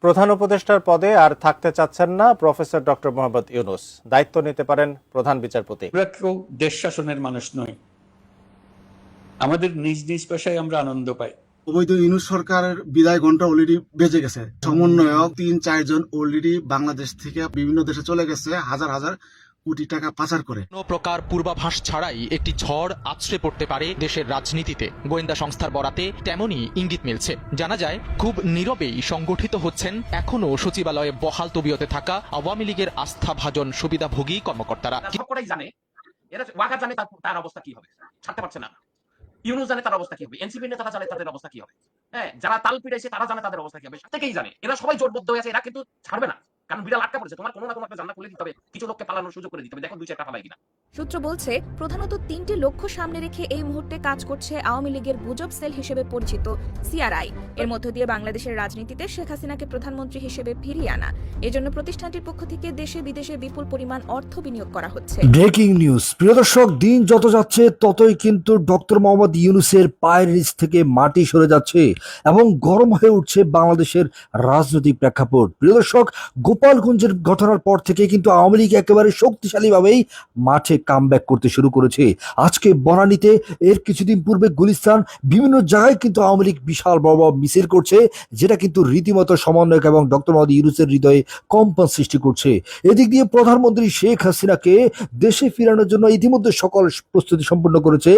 প্রধান উপদেষ্টার পদে আর থাকতে চাচ্ছেন না প্রফেসর ডক্টর মোহাম্মদ ইউনূস। দায়িত্ব নিতে পারেন প্রধান বিচারপতি। আমরা কেউ দেশ শাসনের মানুষ নই, আমাদের নিজ নিজ পেশায় আমরা আনন্দ পাই। অবৈধ ইউনূস সরকারের বিদায় ঘন্টা অলরেডি বেজে গেছে। সমন্বয়ক ৩-৪ জন অলরেডি বাংলাদেশ থেকে বিভিন্ন দেশে চলে গেছে, হাজার হাজার কোটি টাকা পাচার করে। কোনো প্রকার পূর্বাভাস ছাড়াই একটি ঝড় আছড়ে পড়তে পারে দেশের রাজনীতিতে। গোয়েন্দা সংস্থার বরাতে তেমনই ইঙ্গিত মিলছে। জানা যায়, খুব নীরবেই সংগঠিত হচ্ছেন এখনো সচিবালয়ে বহাল তবিয়তে থাকা আওয়ামী লীগের আস্থাভাজন সুবিধাভোগী কর্মকর্তারা। সবকটাই জানে, এরা ওয়াকার জানে তার অবস্থা কি হবে, ছাড়তে পারছে না। ইউনূস জানে তার অবস্থা কি হবে, এনসিপি নেতারা জানে তাদের অবস্থা কি হবে, হ্যাঁ, যারা তাল পিড়াইছে তারা জানে তাদের অবস্থা কি হবে। প্রত্যেকেই জানে, এরা সবাই জোটবদ্ধ হয়ে আছে, এরা কিন্তু ছাড়বে না। কারণ বিড়াল আটকা পড়েছে, তোমার কোনো না কোনো একটা জানলা খুলে দিতে হবে, কিছু লোককে পালানোর সুযোগ করে দিতে হবে। দেখো 2-4টা পালাই কিনা। সূত্র বলছে, প্রধানত 3টি লক্ষ্য সামনে রেখে এই মুহূর্তে কাজ করছে আওয়ামী লীগের গুজব সেল হিসেবে পরিচিত সিআরআই। এর মধ্য দিয়ে বাংলাদেশের রাজনীতিতে শেখ হাসিনাকে প্রধানমন্ত্রী হিসেবে ফিরিয়ে আনা। এজন্য প্রতিষ্ঠানটির পক্ষ থেকে দেশে বিদেশে বিপুল পরিমাণ অর্থ বিনিয়োগ করা হচ্ছে। Breaking news. প্রিয় দর্শক, দিন যত যাচ্ছে ততই কিন্তু ডক্টর মোহাম্মদ ইউনূসের পায়ের নিচ থেকে মাটি সরে যাচ্ছে এবং গরম হয়ে উঠছে বাংলাদেশের রাজনৈতিক প্রেক্ষাপট। প্রিয় দর্শক, গোপালগঞ্জের ঘটনার পর থেকে কিন্তু আওয়ামী লীগ একেবারে শক্তিশালীভাবেই মাঠে কামব্যাক করতে শুরু করেছে। আজকে বনানীতে, এর কিছুদিন পূর্বে গুলিস্তান, বিভিন্ন জায়গায় কিন্তু আওয়ামী লীগ বিশাল বড় বড় মিছিল করছে, যেটা কিন্তু রীতিমতো সমন্বয়ক এবং ডক্টর মোহাম্মদ ইউনূসের হৃদয়ে কম্পন সৃষ্টি করছে। এদিক দিয়ে প্রধানমন্ত্রী শেখ হাসিনাকে দেশে ফিরানোর জন্য ইতিমধ্যে সকল প্রস্তুতি সম্পন্ন করেছে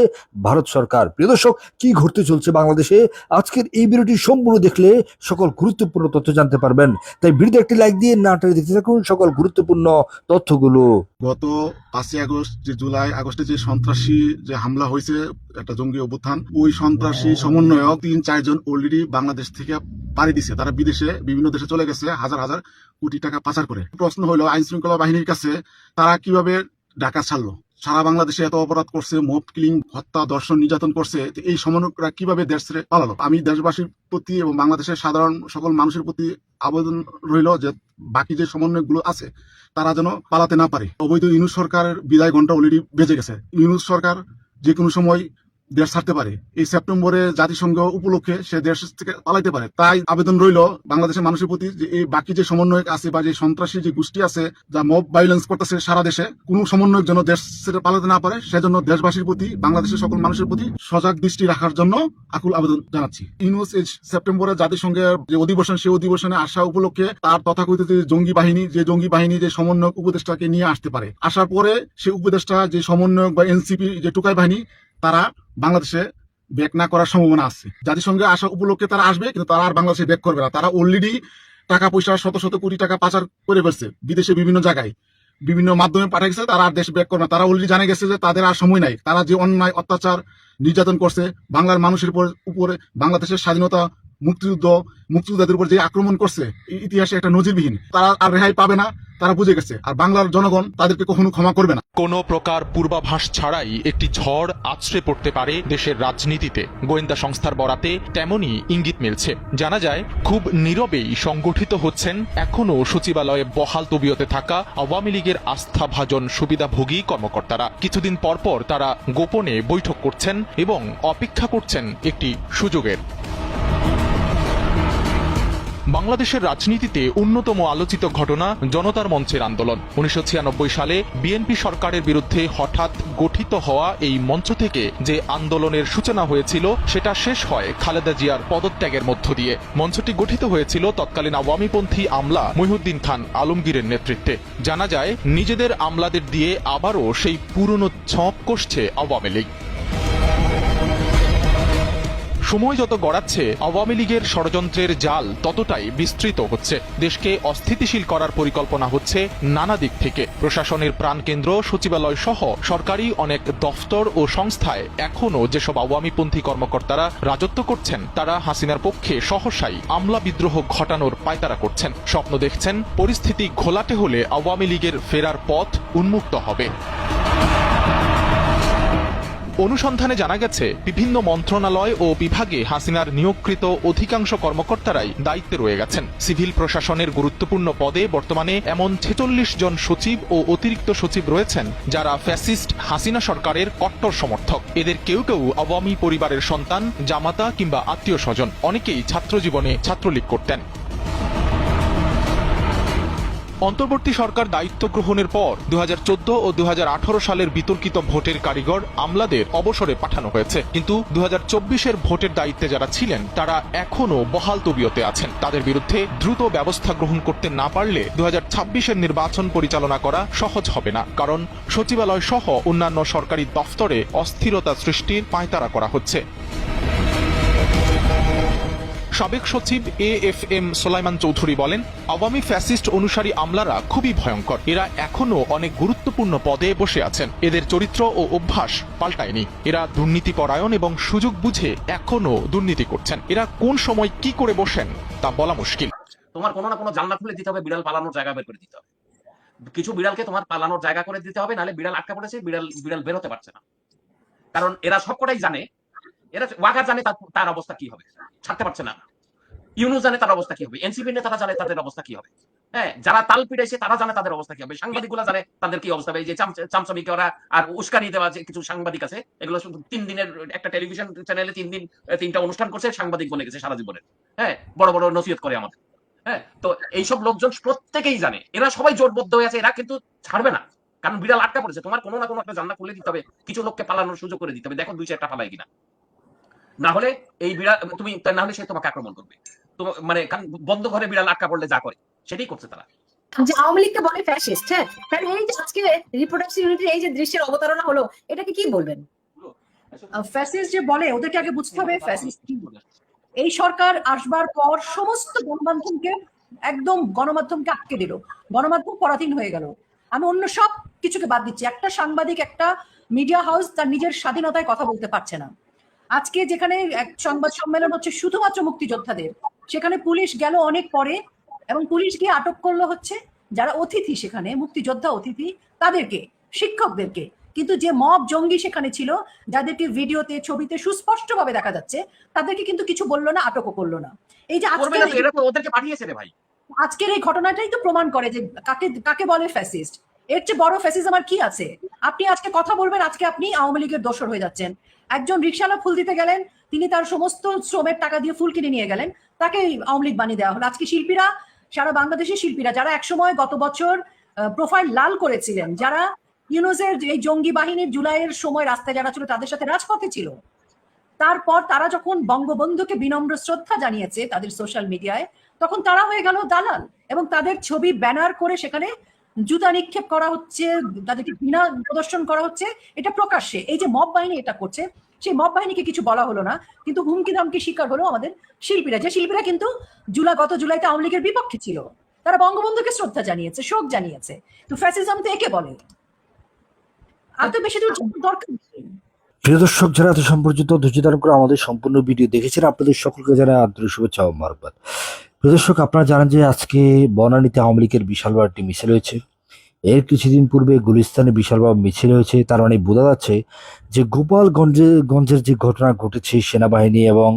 ভারত সরকার। প্রিয় দর্শক, কি ঘটতে চলছে বাংলাদেশে, আজকের এই ভিডিওটি সম্পূর্ণ দেখলে সকল গুরুত্বপূর্ণ তথ্য জানতে পারবেন। তাই ভিডিওতে একটি লাইক দিয়ে নাটক দেখতে থাকুন সকল গুরুত্বপূর্ণ তথ্যগুলো। গত 5ই আগস্ট, যে জুলাই আগস্টে যে সন্ত্রাসী যে হামলা হয়েছে, একটা জঙ্গি অভ্যুত্থান, ওই সন্ত্রাসী সমন্বয়ক 3-4 জন অলরেডি বাংলাদেশ থেকে পাড়ি দিছে। তারা বিদেশে বিভিন্ন দেশে চলে গেছে, হাজার হাজার কোটি টাকা পাচার করে। প্রশ্ন হলো, আইন শৃঙ্খলা বাহিনীর কাছে তারা কিভাবে ঢাকা ছাড়লো? সারা বাংলাদেশে এত অপরাধ করছে, মব কিলিং, হত্যা, ধর্ষণ, নির্যাতন করছে, এই সমন্বয়করা কিভাবে দেশ ছেড়ে পালালো? আমি দেশবাসীর প্রতি এবং বাংলাদেশের সাধারণ সকল মানুষের প্রতি আবেদন রইল যে বাকি যে সমন্বয়কগুলো আছে তারা যেন পালাতে না পারে। অবৈধ ইউনূস সরকারের বিদায় ঘন্টা অলরেডি বেজে গেছে। ইউনূস সরকার যে কোনো সময় দেশ ছাড়তে পারে। এই সেপ্টেম্বরে জাতিসংঘ উপলক্ষে সে দেশ থেকে পালাইতে পারে। তাই আবেদন রইল বাংলাদেশের মানুষের প্রতি যে এই বাকি যে সমন্বয়ক আছে বা যে সন্ত্রাসী যে গোষ্ঠী আছে যা মব ভায়োলেন্স করতেছে সারা দেশে, কোন সমন্বয়ক যেন দেশ ছেড়ে পালাতে না পারে, সেজন্য দেশবাসীর প্রতি, বাংলাদেশের সকল মানুষের প্রতি সজাগ দৃষ্টি রাখার জন্য আকুল আবেদন জানাচ্ছি। ইউনূস এই সেপ্টেম্বরে জাতিসংঘের যে অধিবেশন, সেই অধিবেশনে আসা উপলক্ষে তার তথাকথিত যে জঙ্গি বাহিনী যে সমন্বয়ক উপদেষ্টাকে নিয়ে আসতে পারে। আসার পরে সেই উপদেষ্টা যে সমন্বয়ক বা এনসিপি যে টুকাই বাহিনী, তারা বাংলাদেশে ব্যাক না করার সম্ভাবনা আছে। জাতিসংঘে আসা উপলক্ষে তারা আসবে, কিন্তু তারা আর বাংলাদেশে ব্যাক করবে না। তারা অলরেডি টাকা পয়সা শত শত কোটি টাকা পাচার করে ফেলছে বিদেশে, বিভিন্ন জায়গায় বিভিন্ন মাধ্যমে পাঠিয়ে গেছে। তারা আর দেশ ব্যাক করবে না। তারা অলরেডি জানে গেছে যে তাদের আর সময় নাই। তারা যে অন্যায়, অত্যাচার, নির্যাতন করছে বাংলার মানুষের উপরে, বাংলাদেশের স্বাধীনতা, মুক্তিযোদ্ধাদের উপর যে আক্রমণ করছে, ইতিহাসে একটা নজিরবিহীন। তারা আর রেহাই পাবে না, তারা বুঝে গেছে। আর বাংলার জনগণ তাদেরকে কখনো ক্ষমা করবে না। কোনো প্রকার পূর্বাভাস ছাড়াই একটি ঝড় আছড়ে পড়তে পারে দেশের রাজনীতিতে। গোয়েন্দা সংস্থার বরাতে তেমনই ইঙ্গিত মিলছে। জানা যায়, খুব নীরবেই সংগঠিত হচ্ছেন এখনো সচিবালয়ে বহাল তবিয়তে থাকা আওয়ামী লীগের আস্থাভাজন সুবিধাভোগী কর্মকর্তারা। কিছুদিন পর পর তারা গোপনে বৈঠক করছেন এবং অপেক্ষা করছেন একটি সুযোগের। বাংলাদেশের রাজনীতিতে অন্যতম আলোচিত ঘটনা জনতার মঞ্চের আন্দোলন। 1996 সালে বিএনপি সরকারের বিরুদ্ধে হঠাৎ গঠিত হওয়া এই মঞ্চ থেকে যে আন্দোলনের সূচনা হয়েছিল, সেটা শেষ হয় খালেদা জিয়ার পদত্যাগের মধ্য দিয়ে। মঞ্চটি গঠিত হয়েছিল তৎকালীন আওয়ামীপন্থী আমলা মহিউদ্দিন খান আলমগীরের নেতৃত্বে। জানা যায়, নিজেদের আমলাদের দিয়ে আবারও সেই পুরনো ছক কষছে আওয়ামী লীগ। সময় যত গড়াচ্ছে, আওয়ামী লীগের ষড়যন্ত্রের জাল ততটাই বিস্তৃত হচ্ছে। দেশকে অস্থিতিশীল করার পরিকল্পনা হচ্ছে নানা দিক থেকে। প্রশাসনের প্রাণকেন্দ্র সচিবালয় সহ সরকারি অনেক দফতর ও সংস্থায় এখনো যেসব আওয়ামীপন্থী কর্মকর্তারা রাজত্ব করছেন, তারা হাসিনার পক্ষে সহসাই আমলা বিদ্রোহ ঘটানোর পায়তারা করছেন। স্বপ্ন দেখছেন পরিস্থিতি ঘোলাটে হলে আওয়ামী লীগের ফেরার পথ উন্মুক্ত হবে। অনুসন্ধানে জানা গেছে, বিভিন্ন মন্ত্রণালয় ও বিভাগে হাসিনার নিয়োগকৃত অধিকাংশ কর্মকর্তারাই দায়িত্বে রয়ে গেছেন। সিভিল প্রশাসনের গুরুত্বপূর্ণ পদে বর্তমানে এমন 46 জন সচিব ও অতিরিক্ত সচিব রয়েছেন যারা ফ্যাসিস্ট হাসিনা সরকারের কট্টর সমর্থক। এদের কেউ কেউ আওয়ামী পরিবারের সন্তান, জামাতা কিংবা আত্মীয় স্বজন। অনেকেই ছাত্রজীবনে ছাত্রলীগ করতেন। অন্তর্বর্তী সরকার দায়িত্ব গ্রহণের পর 2014 ও 2018 সালের বিতর্কিত ভোটের কারিগর আমলাদের অবসরে পাঠানো হয়েছে, কিন্তু 2024-এর ভোটের দায়িত্বে যারা ছিলেন তারা এখনো বহাল তবিয়তে আছেন। তাদের বিরুদ্ধে দ্রুত ব্যবস্থা গ্রহণ করতে না পারলে 2026-এর নির্বাচন পরিচালনা করা সহজ হবে না, কারণ সচিবালয় সহ অন্যান্য সরকারি দফতরে অস্থিরতা সৃষ্টির পাঁয়তারা করা হচ্ছে। সাবেক সচিব AFM সোলাইমান চৌধুরী বলেন, আওয়ামী ফ্যাসিস্ট অনুসারী আমলারা খুবই ভয়ঙ্কর। এরা এখনো অনেক গুরুত্বপূর্ণ পদে বসে আছেন। এদের চরিত্র ও অভ্যাস পাল্টায়নি। এরা দুর্নীতিপরায়ণ এবং সুযোগ বুঝে এখনো দুর্নীতি করছেন। এরা কোন সময় কি করে বসেন তা বলা মুশকিল। তোমার কোনো না কোনো জানলা খুলে দিতে হবে, বিড়াল পালানোর জায়গা বের করে দিতে হবে। কিছু বিড়ালকে তোমার পালানোর জায়গা করে দিতে হবে, নাহলে বিড়াল আটকা পড়েছে, বিড়াল বেরোতে পারছে না। কারণ এরা সবকটাই জানে, এরা ওয়াকার জানে তার অবস্থা কি হবে, ছাড়তে পারছে না। ইউনুস জানে তার অবস্থা কি হবে, এনসিপি নেতারা জানে তাদের অবস্থা কি হবে। হ্যাঁ, যারা তাল পিটাইছে তারা জানে তাদের অবস্থা কি হবে, সাংবাদিকগুলো জানে তাদের কি অবস্থা হবে। এই যে চামচামিকে ওরা আর উস্কানি দেওয়া যে কিছু সাংবাদিক আছে, এগুলো শুধু 3 দিনের একটা টেলিভিশন চ্যানেলে 3 দিন 3টা অনুষ্ঠান করছে, সাংবাদিক বনে গেছে সারা জীবনে। হ্যাঁ, বড় বড় নসিহত করে আমাদের। হ্যাঁ, তো এইসব লোকজন প্রত্যেকেই জানে, এরা সবাই জোটবদ্ধ হয়ে আছে, এরা কিন্তু ছাড়বে না। কারণ বিড়াল আটকা পড়েছে, তোমার কোনো না কোনো একটা জানলা খুলে দিতে হবে, কিছু লোককে পালানোর সুযোগ করে দিতে হবে। দেখো 2-4টা পালায় কিনা, না হলে এই বিড়াল তুমি, না হলে সে তোমাকে আক্রমণ করবে। তো মানে বন্ধ ঘরে বিড়াল আটকা পড়লে যা করে সেটাই করছে তারা। যে আওয়ামী লীগকে বলে ফ্যাসিস্ট, হ্যাঁ, কারণ এই যে আজকে রিপ্রোডাকশন ইউনিটির এই যে দৃশ্যের অবতারণা হলো, এটাকে কি বলবেন? ফ্যাসিস্ট যে বলে, ওদেরকে আগে বুঝতে হবে ফ্যাসিস্ট কি। এই সরকার আসবার পর সমস্ত গণমাধ্যমকে একদম গণমাধ্যমকে আটকে দিল, গণমাধ্যম পরাধীন হয়ে গেল। আমি অন্য সব কিছুকে বাদ দিচ্ছি, একটা সাংবাদিক, একটা মিডিয়া হাউস তার নিজের স্বাধীনতায় কথা বলতে পারছে না। আজকে যেখানে এক সংবাদ সম্মেলন হচ্ছে শুধুমাত্র মুক্তিযোদ্ধাদের, সেখানে পুলিশ গেল অনেক পরে, এবং পুলিশ গিয়ে আটক করলো হচ্ছে যারা অতিথি, সেখানে মুক্তিযোদ্ধা অতিথি, তাদেরকে, শিক্ষকদেরকে। কিন্তু যে মব জঙ্গি সেখানে ছিল, যাদেরকে ভিডিওতে ছবিতে সুস্পষ্টভাবে দেখা যাচ্ছে, তাদেরকে কিন্তু কিছু বললো না, আটকও করলো না। এই যে ওদেরকে পাঠিয়েছে রে ভাই। আজকের এই ঘটনাটাই তো প্রমাণ করে যে কাকে বলে ফ্যাসিস্ট। এর চেয়ে বড় ফ্যাসিজম আর কি আছে? আপনি আজকে কথা বলবেন, আজকে আপনি আওয়ামী লীগের দোসর হয়ে যাচ্ছেন। একজন রিকশাওয়ালা ফুল দিতে গেলেন, তিনি তার সমস্ত শ্রমের টাকা দিয়ে ফুল কিনে নিয়ে গেলেন, তাকে আওয়ামী লীগ বানিয়ে দেওয়া হলো। আজকে শিল্পীরা, সারা বাংলাদেশের শিল্পীরা, যারা একসময় গত বছর প্রোফাইল লাল করেছিলেন, যারা ইউনুসের এই জঙ্গি বাহিনীর জুলাইয়ের সময় রাস্তায় যারা ছিল, তাদের সাথে রাজপথে ছিল, তারপর তারা যখন বঙ্গবন্ধুকে বিনম্র শ্রদ্ধা জানিয়েছে তাদের সোশ্যাল মিডিয়ায়, তখন তারা হয়ে গেল দালাল, এবং তাদের ছবি ব্যানার করে সেখানে জুতা নিক্ষেপ করা হচ্ছে, তাদেরকে ঘৃণা প্রদর্শন করা হচ্ছে, এটা প্রকাশ্যে। এই যে মব বাহিনী এটা করছে, সেই মব বাহিনীকে কিছু বলা হলো না, কিন্তু হুমকি ধামকি শিকার হলো আমাদের শিল্পীরা, যে শিল্পীরা কিন্তু গত জুলাইতে আওয়ামী লীগের বিপক্ষে ছিল, তারা বঙ্গবন্ধুকে শ্রদ্ধা জানিয়েছে, শোক জানিয়েছে। তো ফ্যাসিজম তো একে বলে, আর তো বেশি দূর দরকার নেই। প্রিয় দর্শক, যারা এত সম্পর্কিত ধৈর্য ধারণ করে আমাদের সম্পূর্ণ ভিডিও দেখেছেন, আপনাদের সকলকে জানাই আন্তরিক শুভেচ্ছা ও মোবারকবাদ। প্রিয় দর্শক, আপনারা জানেন যে আজকে বনানীতে আওয়ামী লীগের বিশাল বড় একটি মিছিল হয়েছে। এর কিছুদিন পূর্বে গুলিস্তানে বিশাল বড় মিছিল হয়েছে। তার মানে বোঝা যাচ্ছে যে গোপালগঞ্জের যে ঘটনা ঘটেছে, সেনাবাহিনী এবং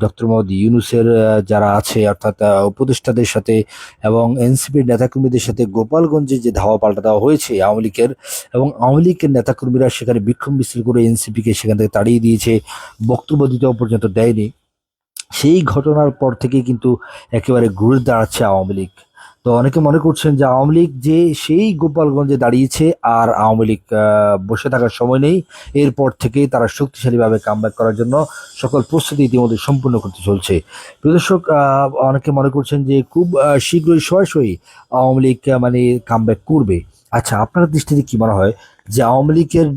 ডক্টর মোহাম্মদ ইউনুসের যারা আছে, অর্থাৎ উপদেষ্টাদের সাথে এবং এনসিপির নেতাকর্মীদের সাথে গোপালগঞ্জে যে ধাওয়া পাল্টা দেওয়া হয়েছে আওয়ামী লীগের, এবং আওয়ামী লীগের নেতাকর্মীরা সেখানে বিক্ষোভ মিছিল করে এনসিপিকে সেখান থেকে তাড়িয়ে দিয়েছে, বক্তব্য দিতেও পর্যন্ত দেয়নি। সেই ঘটনার পর থেকে কিন্তু একেবারে ঘুরে দাঁড়াচ্ছে আওয়ামী লীগ। তো অনেকে মনে করছেন যে আওয়ামী লীগ যে সেই গোপালগঞ্জে দাঁড়িয়েছে, আর আওয়ামী লীগ বসে থাকার সময় নেই। এরপর থেকেই তারা শক্তিশালীভাবে কামব্যাক করার জন্য সকল প্রস্তুতি ইতিমধ্যে সম্পূর্ণ করতে চলছে। প্রিয় দর্শক, অনেকে মনে করছেন যে খুব শীঘ্রই সরাসরি আওয়ামী লীগ মানে কামব্যাক করবে। আচ্ছা, আপনার দৃষ্টিতে কি মনে হয় যে আওয়ামী লীগের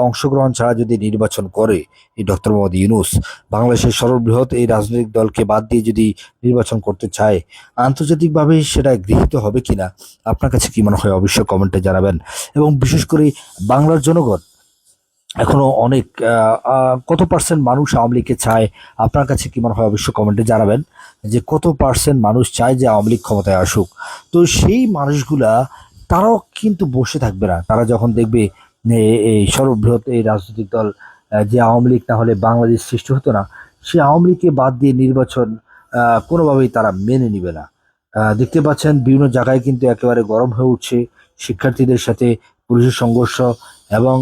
অংশগ্রহণ ছাড়া যদি নির্বাচন করে এই ডক্টর মোহাম্মদ ইউনুস, বাংলাদেশের সর্ববৃহৎ এই রাজনৈতিক দলকে বাদ দিয়ে যদি নির্বাচন করতে চায়, আন্তর্জাতিকভাবে সেটা গৃহীত হবে কিনা? আপনার কাছে কি মনে হয় অবশ্যই কমেন্টে জানাবেন। এবং বিশেষ করে বাংলার জনগণ এখনো অনেক কত পার্সেন্ট মানুষ আওয়ামী লীগকে চায়? আপনার কাছে কি মনে হয় অবশ্যই কমেন্টে জানাবেন যে কত পার্সেন্ট মানুষ চায় যে আওয়ামী লীগ ক্ষমতায় আসুক। তো সেই মানুষগুলা তারাও কিন্তু বসে থাকবে না। তারা যখন দেখবে এই সর্ববৃহৎ এই রাজনৈতিক দল যে আওয়ামী লীগ না হলে বাংলাদেশ সৃষ্টি হতো না, সেই আওয়ামী লীগকে বাদ দিয়ে নির্বাচন কোনোভাবেই তারা মেনে নিবে না। দেখতে পাচ্ছেন বিভিন্ন জায়গায় কিন্তু একেবারে গরম হয়ে উঠছে, শিক্ষার্থীদের সাথে পুলিশের সংঘর্ষ এবং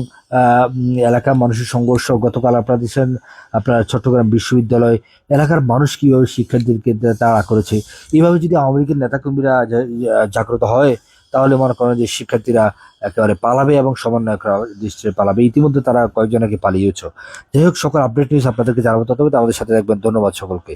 এলাকার মানুষের সংঘর্ষ। গতকাল আপনারা দিচ্ছেন আপনার চট্টগ্রাম বিশ্ববিদ্যালয় এলাকার মানুষ কিভাবে শিক্ষার্থীদেরকে তাড়া করেছে। এইভাবে যদি আওয়ামী লীগের নেতাকর্মীরা জাগ্রত হয় তাহলে মনে করেন যে শিক্ষার্থীরা একেবারে পালাবে এবং সমন্বয়করা দৃষ্টিতে পালাবে। ইতিমধ্যে তারা কয়েকজনকে পালিয়েছে। যাই হোক, সকল আপডেট নিউজ আপনাদেরকে জানাবো, ততক্ষণ আমাদের সাথে থাকবেন। ধন্যবাদ সকলকে।